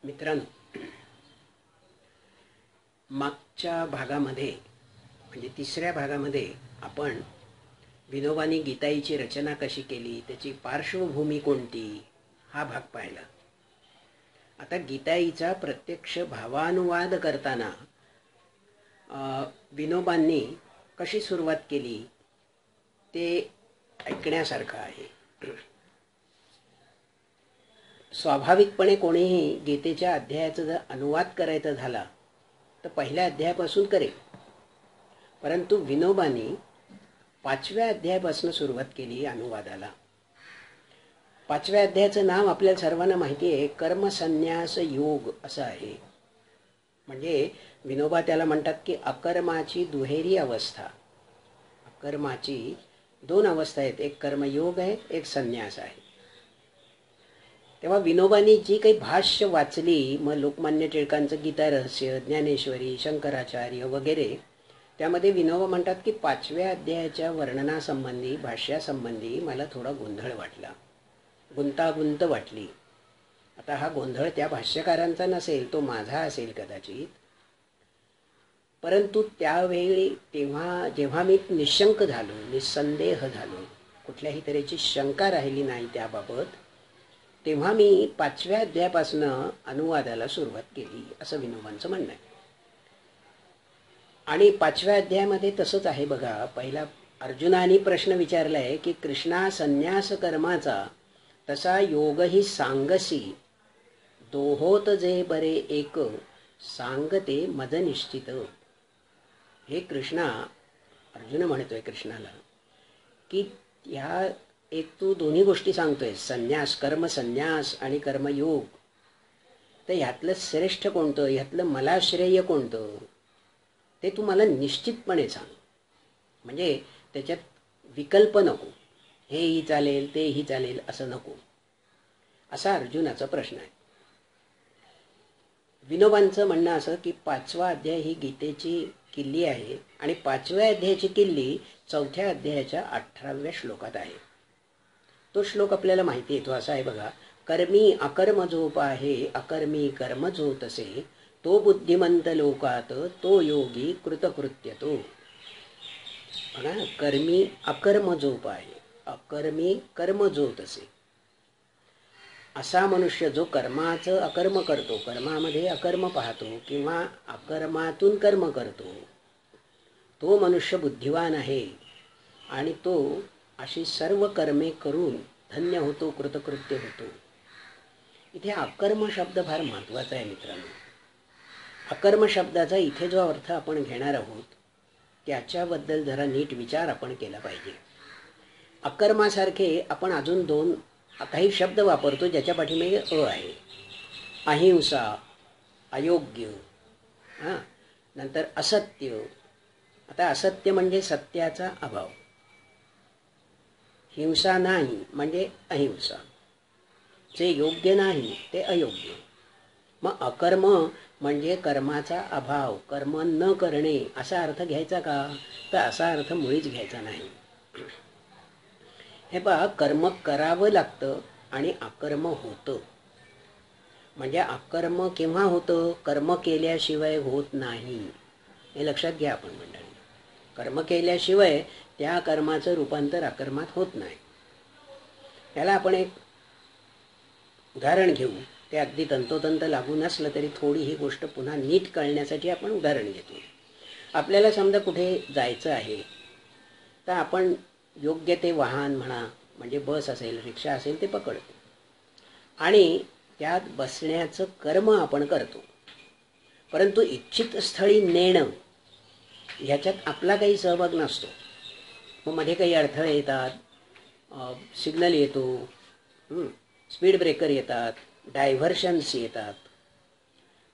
मित्रांनो, मागच्या भागामध्ये म्हणजे तिसऱ्या भागामध्ये आपण विनोबांनी गीताईची रचना कशी केली, त्याची पार्श्वभूमी कोणती, हा भाग पाहिला. आता गीताईचा प्रत्यक्ष भावानुवाद करताना विनोबांनी कशी सुरुवात केली ते ऐकण्यासारखं आहे. स्वाभाविकपणे कोणीही गीतेच्या अध्यायाचा जर अनुवाद करायचा झाला तर पहिल्या अध्यायापासून करेल, परंतु विनोबांनी 5व्या अध्यायापासून सुरुवात केली अनुवादाला. 5व्या अध्यायाचं नाव आपल्याला सर्वांना माहिती आहे, कर्मसन्यास योग असं आहे. म्हणजे विनोबा त्याला म्हणतात की अकर्माची दुहेरी अवस्था. अकर्माची 2 अवस्था आहेत, एक कर्मयोग आहे, एक संन्यास आहे. तेव्हा विनोबांनी जी काही भाष्य वाचली, मग लोकमान्य टिळकांचं गीता रहस्य, ज्ञानेश्वरी, शंकराचार्य वगैरे, त्यामध्ये विनोबा म्हणतात की 5व्या अध्यायाच्या वर्णनासंबंधी, भाष्यासंबंधी मला थोडा गोंधळ वाटला, गुंतागुंत वाटली. आता हा गोंधळ त्या भाष्यकारांचा नसेल, तो माझा असेल कदाचित. परंतु त्यावेळी जेव्हा मी निशंक झालो, निसंदेह झालो, कुठल्याही तऱ्हेची शंका राहिली नाही त्याबाबत, तेव्हा मी 5व्या अध्यायापासून अनुवादाला सुरुवात केली असं विनोबांचं म्हणणं आहे. आणि 5व्या अध्यायामध्ये तसंच आहे बघा. पहिला अर्जुनाने प्रश्न विचारलाय की कृष्णा संन्यास कर्माचा तसा योगही सांगसी, दोहोत जे बरे एक सांगते मज निश्चित. हे कृष्णा, अर्जुन म्हणतोय कृष्णाला की ह्या एक तू दोन्ही गोष्टी सांगतोय, संन्यास, कर्म संन्यास आणि कर्मयोग, तर ह्यातलं श्रेष्ठ कोणतं, ह्यातलं मला श्रेय कोणतं, ते तू मला निश्चितपणे सांग. म्हणजे त्याच्यात विकल्प नको, हेही चालेल तेही चालेल असं नको, असा अर्जुनाचा प्रश्न आहे. विनोबांचं म्हणणं असं की 5वा अध्याय ही गीतेची किल्ली आहे आणि 5व्या अध्यायाची किल्ली 4थ्या अध्यायाच्या 18व्या श्लोकात आहे. तो श्लोक आपल्याला माहिती आहे. तो असा आहे बघा, कर्मी अकर्म जो पाहे, अकर्मी कर्म जो तसे, तो बुद्धिमंत लोकात, तो योगी कृतकृत्य तो. बघा, कर्मी अकर्म जो पाहे, अकर्मी कर्म जो तसे. असा मनुष्य जो कर्माचं अकर्म करतो, कर्मामध्ये अकर्म पाहतो किंवा अकर्मातून कर्म करतो, तो मनुष्य बुद्धिवान आहे आणि तो अशी सर्व कर्मे करून धन्य होतो, कृतकृत्य होतो. इथे अकर्म शब्द फार महत्त्वाचा आहे मित्रांनो. अकर्म शब्दाचा इथे जो अर्थ आपण घेणार आहोत त्याच्याबद्दल जरा नीट विचार आपण केला पाहिजे. अकर्मासारखे आपण अजून 2 काही शब्द वापरतो ज्याच्या पाठीमागे अ आहे. अहिंसा, अयोग्य, नंतर असत्य. आता असत्य म्हणजे सत्याचा अभाव, हिंसा नाही म्हणजे अहिंसा, जे योग्य नाही ते अयोग्य. मग अकर्म म्हणजे कर्माचा अभाव, कर्म न करणे असा अर्थ घ्यायचा का, तर असा अर्थ मुळीच घ्यायचा नाही. हे पहा, कर्म करावं लागतं आणि अकर्म होतं. म्हणजे अकर्म केव्हा होतं, कर्म केल्याशिवाय होत नाही, हे लक्षात घ्या आपण मंडळी. कर्म केल्याशिवाय त्या कर्माचं रूपांतर अकर्मात होत नाही. त्याला आपण एक उदाहरण घेऊ. ते अगदी तंतोतंत लागू नसलं तरी थोडी ही गोष्ट पुन्हा नीट कळण्यासाठी आपण उदाहरण घेतो. आपल्याला समजा कुठे जायचं आहे तर आपण योग्य ते वाहन म्हणा, म्हणजे बस असेल, रिक्षा असेल, ते पकडतो आणि त्यात बसण्याचं कर्म आपण करतो. परंतु इच्छित स्थळी नेणं ह्याच्यात आपला काही सहभाग नसतो. मग मध्ये काही अडथळे येतात, सिग्नल येतो, स्पीड ब्रेकर येतात, डायव्हर्शन्स येतात.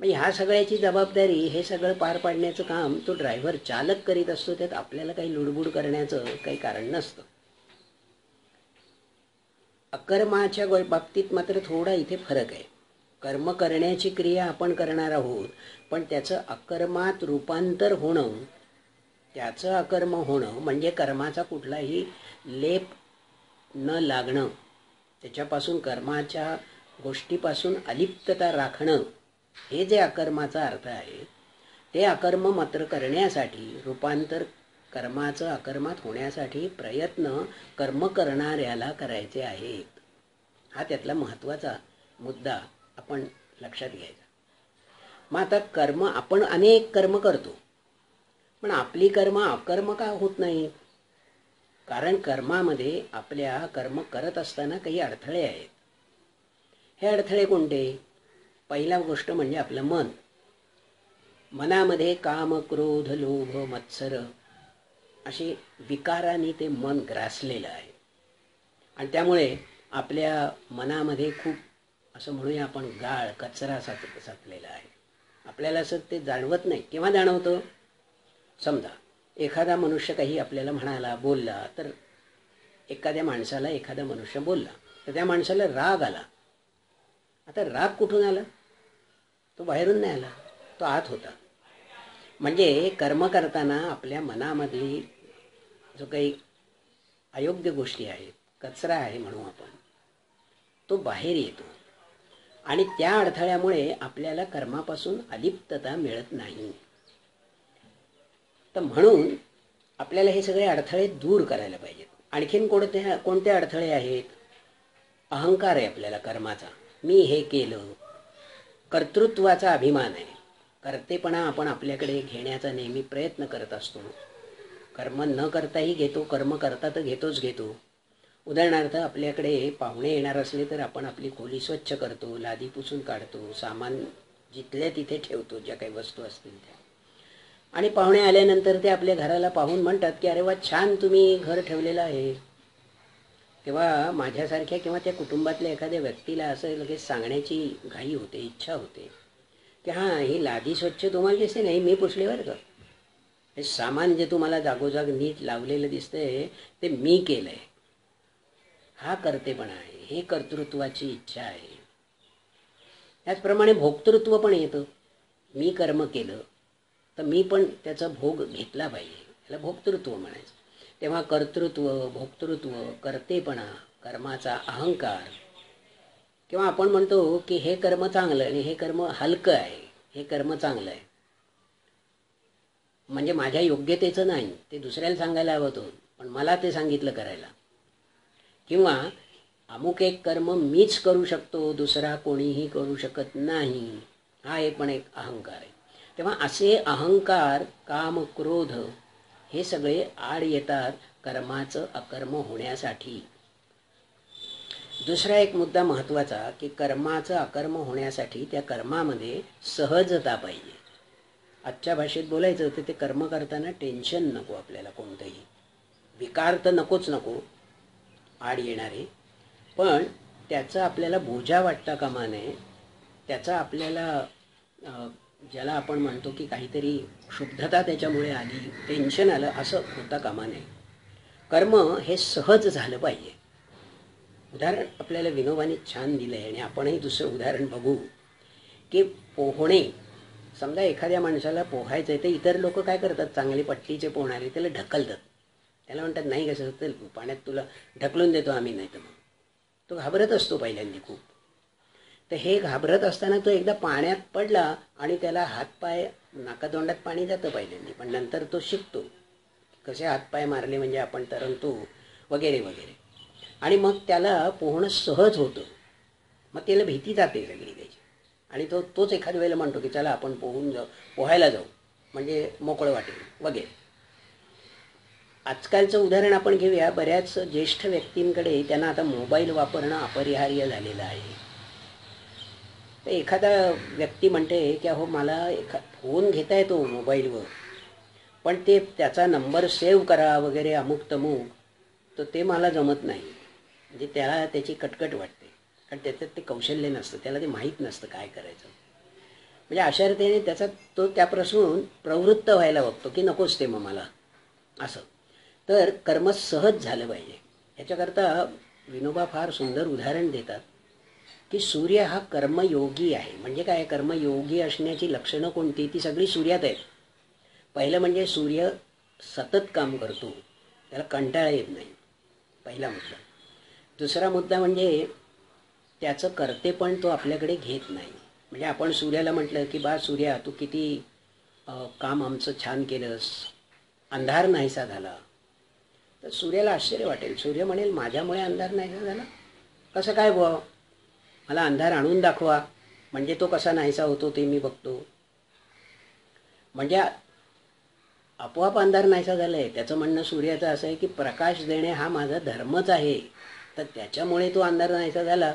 मग ह्या सगळ्याची जबाबदारी, हे सगळं पार पाडण्याचं काम तो ड्रायव्हर, चालक करीत असतो. त्यात आपल्याला काही लुडबुड करण्याचं काही कारण नसतं. अकर्माच्या बाबतीत मात्र थोडा इथे फरक आहे. कर्म करण्याची क्रिया आपण करणार आहोत, पण त्याचं अकर्मात रूपांतर होणं, त्याचं अकर्म होणं म्हणजे कर्माचा कुठलाही लेप न लागणं, त्याच्यापासून कर्माच्या गोष्टीपासून अलिप्तता राखणं हे जे अकर्माचा अर्थ आहे, ते अकर्म मात्र करण्यासाठी रूपांतर कर्माचं अकर्मात होण्यासाठी प्रयत्न कर्म करणाऱ्याला करायचे आहेत. हा त्यातला महत्त्वाचा मुद्दा आपण लक्षात घ्यायचा. मग आता कर्म, आपण अनेक कर्म करतो, पण आपली कर्म अकर्म का होत नाही? कारण कर्मामध्ये आपल्या कर्म करत असताना काही अडथळे आहेत. हे अडथळे कोणते? पहिला गोष्ट म्हणजे आपलं मन. मनामध्ये काम, क्रोध, लोभ, मत्सर अशी विकारांनी ते मन ग्रासलेलं आहे. आणि त्यामुळे आपल्या मनामध्ये खूप असं म्हणूया आपण गाळ, कचरा साचलेला आहे. आपल्याला असं ते जाणवत नाही. केव्हा जाणवतं? समजा एखादा मनुष्य काही आपल्याला म्हणाला, बोलला, तर एखाद्या माणसाला एखादा मनुष्य बोलला तर त्या माणसाला राग आला. आता राग कुठून आला? तो बाहेरून नाही आला, तो आत होता. म्हणजे कर्म करताना आपल्या मनामधली जो काही अयोग्य गोष्टी आहेत, कचरा आहे म्हणू आपण, तो बाहेर येतो आणि त्या अडथळ्यामुळे आपल्याला कर्मापासून अलिप्तता मिळत नाही. तर म्हणून आपल्याला हे सगळे अडथळे दूर करायला पाहिजेत. आणखीन कोणते अडथळे आहेत? अहंकार आहे आपल्याला कर्माचा. मी हे केलं. कर्तृत्वाचा अभिमान आहे. कर्तेपणा आपण आपल्याकडे घेण्याचा नेहमी प्रयत्न करत असतो. कर्म न करताही घेतो, कर्म करता तर घेतो. उदाहरणार्थ आपल्याकडे पाहुणे येणार असले तर आपण आपली खोली स्वच्छ करतो, लादी पुसून काढतो, सामान जिथल्या तिथे ठेवतो, ज्या काही वस्तू असतील त्या. आणि पाहुणे आल्यानंतर ते आपल्या घराला पाहून म्हणतात की अरे वा, छान तुम्ही घर ठेवलेलं आहे. तेव्हा माझ्यासारख्या किंवा त्या कुटुंबातल्या एखाद्या व्यक्तीला असं लगेच सांगण्याची घाई होते, इच्छा होते की हां, ही लादी स्वच्छ तुम्हाला दिसते नाही, मी पुसले बरं का. हे सामान जे तुम्हाला जागोजाग नीट लावलेलं दिसतंय ते मी केलंय. हा कर्तेपणा आहे, हे कर्तृत्वाची इच्छा आहे. त्याचप्रमाणे भोक्तृत्व पण येतं. मी कर्म केलं तर मी पण त्याचा भोग घेतला पाहिजे, याला भोक्तृत्व म्हणायचं. तेव्हा कर्तृत्व, भोक्तृत्व, कर्तेपणा, कर्माचा अहंकार, किंवा आपण म्हणतो की हे कर्म चांगलं आणि हे कर्म हलकं आहे, हे कर्म चांगलं आहे म्हणजे माझ्या योग्यतेचं नाही, ते दुसऱ्याला सांगायला हवं होतं पण मला ते सांगितलं करायला. किंवा अमुक एक कर्म मीच करू शकतो, दुसरा कोणीही करू शकत नाही, हा एक पण एक अहंकार आहे. तेव्हा असे अहंकार, काम, क्रोध हे सगळे आड येतात कर्माचं अकर्म होण्यासाठी. दुसरा एक मुद्दा महत्त्वाचा की कर्माचं अकर्म होण्यासाठी त्या कर्मामध्ये सहजता पाहिजे. आजच्या भाषेत बोलायचं तर ते कर्म करताना टेन्शन नको आपल्याला, कोणतंही विकार तर नको आड येणारे, पण त्याचा आपल्याला बोजा वाटता कामा नये. त्याचा आपल्याला ज्याला आपण म्हणतो की काहीतरी क्षुब्धता त्याच्यामुळे आली, टेन्शन आलं, असं होता कामा नये. कर्म हे सहज झालं पाहिजे. उदाहरण आपल्याला विनोबाने छान दिलं आहे आणि आपणही दुसरं उदाहरण बघू की पोहणे. समजा एखाद्या माणसाला पोहायचं आहे तर इतर लोक काय करतात, चांगले पट्टीचे पोहणारे त्याला ढकलतात. त्याला म्हणतात नाही कसं तर पाण्यात तुला ढकलून देतो आम्ही, नाही तर मग तो घाबरत असतो पहिल्यांदा खूप. तर हे घाबरत असताना तो एकदा पाण्यात पडला आणि त्याला हातपाय, नाकातोंडात पाणी जातं पहिल्यांदा, पण नंतर तो शिकतो कसे हातपाय मारले म्हणजे आपण तरंगतो वगैरे वगैरे, आणि मग त्याला पोहणं सहज होतं. मग त्याला भीती जाते सगळी त्याची, आणि तोच एखाद्या वेळेला म्हणतो की चला आपण पोहायला जाऊ म्हणजे मोकळं वाटेल वगैरे. आजकालचं उदाहरण आपण घेऊया. बऱ्याच ज्येष्ठ व्यक्तींकडे त्यांना आता मोबाईल वापरणं अपरिहार्य झालेलं आहे. तर एखादा व्यक्ती म्हणते की अहो मला फोन घेता येतो मोबाईलवर, पण ते त्याचा नंबर सेव्ह करा वगैरे अमुक तमुक, तर ते मला जमत नाही. म्हणजे त्याला त्याची कटकट वाटते, कारण त्याच्यात ते कौशल्य नसतं, त्याला ते माहीत नसतं काय करायचं. म्हणजे अशा रीतीने त्याचा तो त्यापासून प्रवृत्त व्हायला बघतो की नकोच ते मग मला असं. तर कर्म सहज झालं पाहिजे. ह्याच्याकरता विनोबा फार सुंदर उदाहरण देतात की सूर्य हा कर्मयोगी आहे. म्हणजे काय, कर्मयोगी असण्याची लक्षणं कोणती, ती सगळी सूर्यात आहेत. पहिलं म्हणजे सूर्य सतत काम करतो, त्याला कंटाळा येत नाही, पहिला मुद्दा. दुसरा मुद्दा म्हणजे त्याचं कर्तेपण तो आपल्याकडे घेत नाही. म्हणजे आपण सूर्याला म्हटलं की बा सूर्या तू किती काम आमचं छान केलंस, अंधार नाहीसा झाला, तर सूर्याला आश्चर्य वाटेल. सूर्य म्हणेल माझ्यामुळे अंधार नाहीसा झाला, कसं काय बुवा, मला अंधार आणून दाखवा म्हणजे तो कसा नाहीसा होतो ते मी बघतो. म्हणजे आपोआप अंधार नाहीसा झाला आहे. त्याचं म्हणणं सूर्याचं असं आहे की प्रकाश देणे हा माझा धर्मच आहे, तर त्याच्यामुळे तो अंधार नाहीसा झाला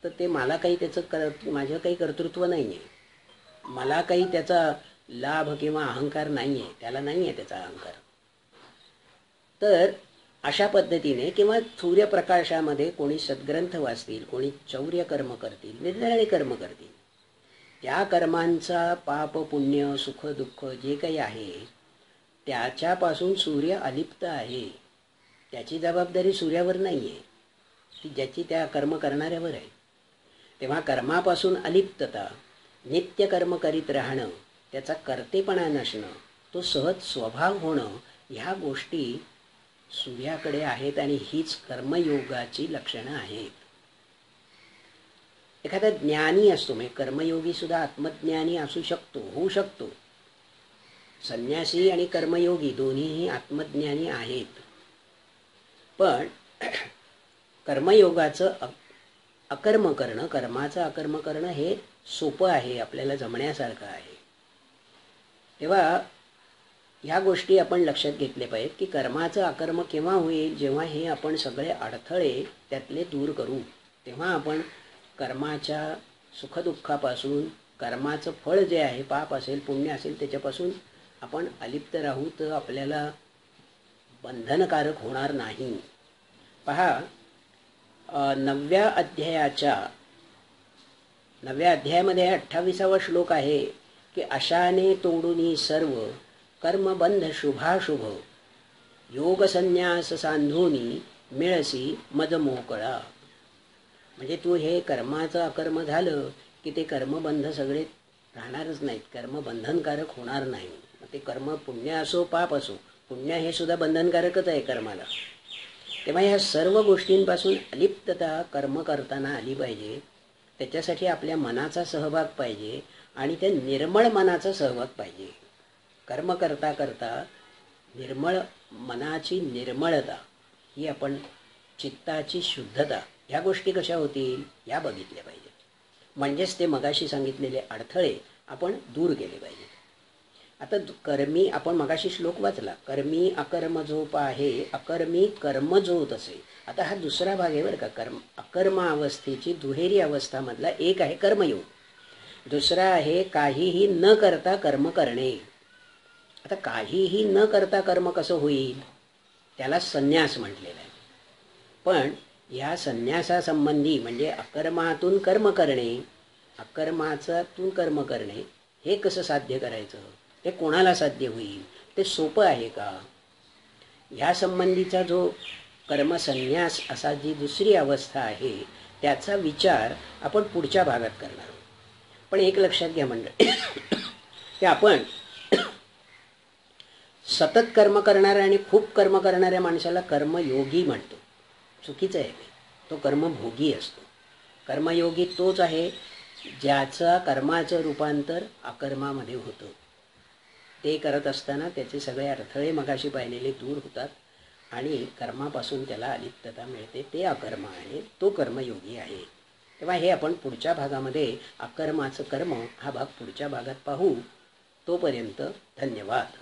तर ते मला काही त्याचं माझं काही कर्तृत्व नाही आहे, मला काही त्याचा लाभ किंवा अहंकार नाही आहे, त्याला नाही आहे त्याचा अहंकार. तर अशा पद्धतीने किंवा सूर्यप्रकाशामध्ये कोणी सद्ग्रंथ वाचतील, कोणी चौर्य कर्म करतील, निरनिराळे कर्म करतील, त्या कर्मांचा पाप पुण्य सुख दुःख जे काही आहे त्याच्यापासून सूर्य अलिप्त आहे. त्याची जबाबदारी सूर्यावर नाही आहे, ती ज्याची त्या कर्म करणाऱ्यावर आहे. तेव्हा कर्मापासून अलिप्तता, नित्य कर्म करीत राहणं, त्याचा कर्तेपणा नसणं, तो सहज स्वभाव होणं, ह्या गोष्टी सूर्याकडे आहेत आणि हीच कर्मयोगाची लक्षणं आहेत. एखादा ज्ञानी असतो, म्हणजे कर्मयोगी सुद्धा आत्मज्ञानी असू शकतो, होऊ शकतो. संन्यासी आणि कर्मयोगी दोन्हीही आत्मज्ञानी आहेत. पण कर्मयोगाचं अकर्म करणं, कर्माचं अकर्म करणं हे सोपं आहे, आपल्याला जमण्यासारखं आहे. तेव्हा ह्या गोष्टी आपण लक्षात घेतल्या पाहिजेत की कर्माचं अकर्म केव्हा होईल, जेव्हा हे आपण सगळे अडथळे त्यातले दूर करू, तेव्हा आपण कर्माच्या सुखदुःखापासून, कर्माचं फळ जे आहे पाप असेल पुण्य असेल त्याच्यापासून आपण अलिप्त राहू, तर आपल्याला बंधनकारक होणार नाही. पहा, 9व्या अध्यायामध्ये 28वा श्लोक आहे की अशाने तोडूनी सर्व कर्मबंध शुभाशुभ योग संन्यास सांधूनी मिळसी मद मोकळा. म्हणजे तू हे कर्माचं अकर्म झालं की ते कर्मबंध सगळे राहणारच नाहीत, कर्म बंधनकारक होणार नाही. ते कर्म पुण्य असो पाप असो, पुण्य हे सुद्धा बंधनकारकच आहे कर्माला. तेव्हा ह्या सर्व गोष्टींपासून अलिप्तता कर्म करताना आली पाहिजे. त्याच्यासाठी आपल्या मनाचा सहभाग पाहिजे आणि त्या निर्मळ मनाचा सहभाग पाहिजे. कर्म करता करता निर्मळ मनाची निर्मळता, ही आपण चित्ताची शुद्धता, ह्या गोष्टी कशा होतील या बघितल्या पाहिजेत. म्हणजेच ते मगाशी सांगितलेले अडथळे आपण दूर केले पाहिजे. आता कर्मी, आपण मगाशी श्लोक वाचला, कर्मी अकर्म जो पाहे अकर्मी कर्म जो तसे. आता हा दुसरा भाग आहे बरं का. अकर्म अवस्थेची दुहेरी अवस्थामधला एक आहे कर्मयोग, दुसरा आहे काहीही न करता कर्म करणे. आता काहीही न करता कर्म कसं होईल, त्याला संन्यास म्हटलेला आहे. पण ह्या संन्यासासंबंधी म्हणजे अकर्मातून कर्म करणे, अकर्माचातून कर्म करणे, हे कसं साध्य करायचं, ते कोणाला साध्य होईल, ते सोपं आहे का, ह्या संबंधीचा जो कर्मसन्यास असा जी दुसरी अवस्था आहे त्याचा विचार आपण पुढच्या भागात करणार आहोत. पण एक लक्षात घ्या मंडळ, की आपण सतत कर्म करणाऱ्या आणि खूप कर्म करणाऱ्या माणसाला कर्मयोगी म्हणतो. चुकीचं आहे, तो कर्मभोगी असतो. कर्मयोगी तोच आहे ज्याचा कर्माचं रूपांतर अकर्मामध्ये होतं. ते करत असताना त्याचे सगळे अडथळे मगाशी पाहिलेले दूर होतात आणि कर्मापासून त्याला अलिप्तता मिळते. ते अकर्म आहे, तो कर्मयोगी आहे. तेव्हा हे आपण पुढच्या भागामध्ये अकर्माचं कर्म हा भाग पुढच्या भागात पाहू. तोपर्यंत धन्यवाद.